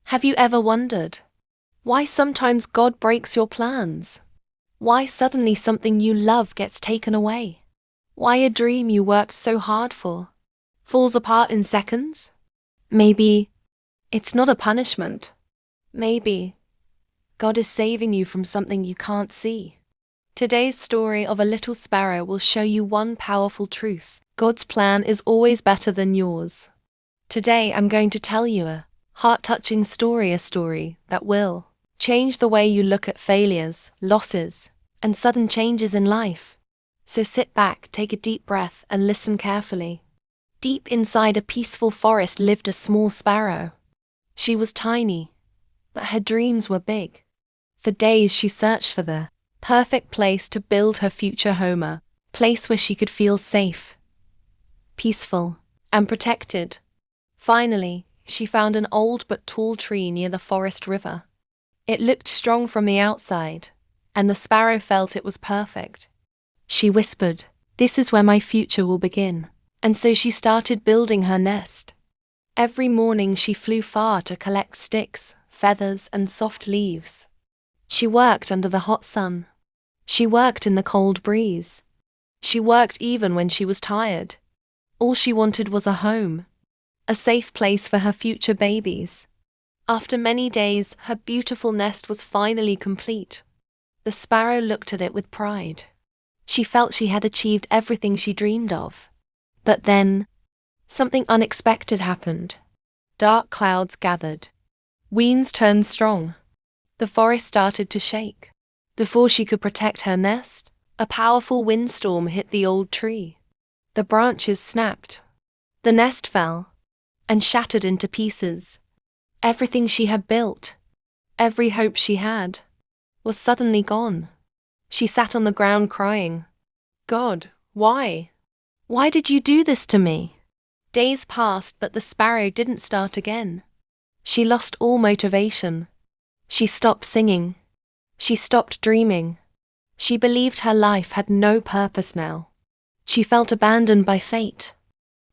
Have you ever wondered why sometimes God breaks your plans? Why suddenly something you love gets taken away? Why a dream you worked so hard for falls apart in seconds? Maybe it's not a punishment. Maybe God is saving you from something you can't see. Today's story of a little sparrow will show you one powerful truth. God's plan is always better than yours. Today I'm going to tell you a heart-touching story, a story that will change the way you look at failures, losses, and sudden changes in life. So sit back, take a deep breath, and listen carefully. Deep inside a peaceful forest lived a small sparrow. She was tiny, but her dreams were big. For days she searched for the perfect place to build her future home, a place where she could feel safe, peaceful, and protected. Finally, she found an old but tall tree near the forest river. It looked strong from the outside, and the sparrow felt it was perfect. She whispered, "This is where my future will begin." And so she started building her nest. Every morning she flew far to collect sticks, feathers, and soft leaves. She worked under the hot sun. She worked in the cold breeze. She worked even when she was tired. All she wanted was a home, a safe place for her future babies. After many days, her beautiful nest was finally complete. The sparrow looked at it with pride. She felt she had achieved everything she dreamed of. But then, something unexpected happened. Dark clouds gathered. Winds turned strong. The forest started to shake. Before she could protect her nest, a powerful windstorm hit the old tree. The branches snapped. The nest fell and shattered into pieces. Everything she had built, every hope she had, was suddenly gone. She sat on the ground crying, "God, why? Why did you do this to me?" Days passed, but the sparrow didn't start again. She lost all motivation. She stopped singing. She stopped dreaming. She believed her life had no purpose now. She felt abandoned by fate.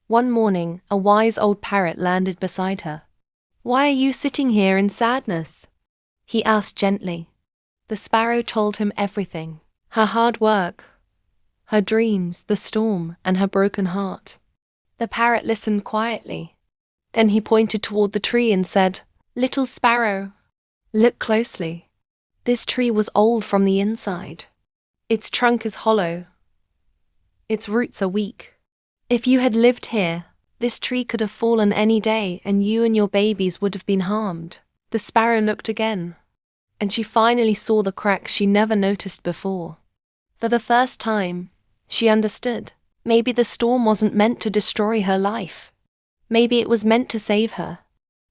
One morning, a wise old parrot landed beside her. "Why are you sitting here in sadness?" he asked gently. The sparrow told him everything: her hard work, her dreams, the storm, and her broken heart. The parrot listened quietly. Then he pointed toward the tree and said, "Little sparrow, look closely. This tree was old from the inside. Its trunk is hollow. Its roots are weak. If you had lived here, this tree could have fallen any day and you and your babies would have been harmed." The sparrow looked again, and she finally saw the cracks she never noticed before. For the first time, she understood. Maybe the storm wasn't meant to destroy her life. Maybe it was meant to save her.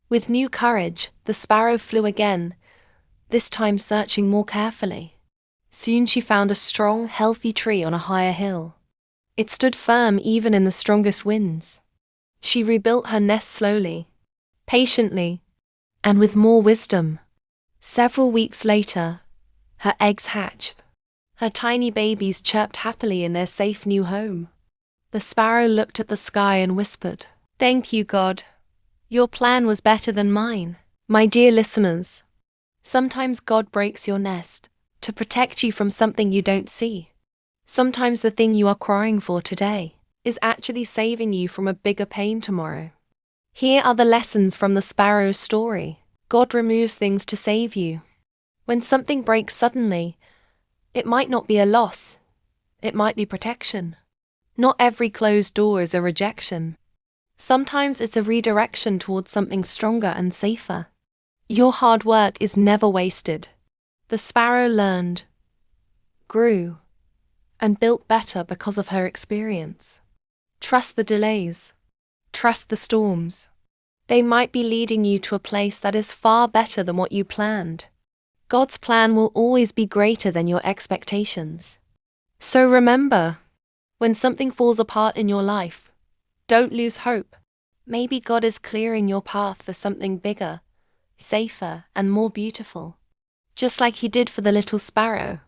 With new courage, the sparrow flew again, this time searching more carefully. Soon she found a strong, healthy tree on a higher hill. It stood firm even in the strongest winds. She rebuilt her nest slowly, patiently, and with more wisdom. Several weeks later, her eggs hatched. Her tiny babies chirped happily in their safe new home. The sparrow looked at the sky and whispered, "Thank you, God. Your plan was better than mine." My dear listeners, sometimes God breaks your nest to protect you from something you don't see. Sometimes the thing you are crying for today is actually saving you from a bigger pain tomorrow. Here are the lessons from the sparrow's story. God removes things to save you. When something breaks suddenly, it might not be a loss. It might be protection. Not every closed door is a rejection. Sometimes it's a redirection towards something stronger and safer. Your hard work is never wasted. The sparrow learned, grew, and built better because of her experience. Trust the delays. Trust the storms. They might be leading you to a place that is far better than what you planned. God's plan will always be greater than your expectations. So remember, when something falls apart in your life, don't lose hope. Maybe God is clearing your path for something bigger, safer, and more beautiful. Just like He did for the little sparrow.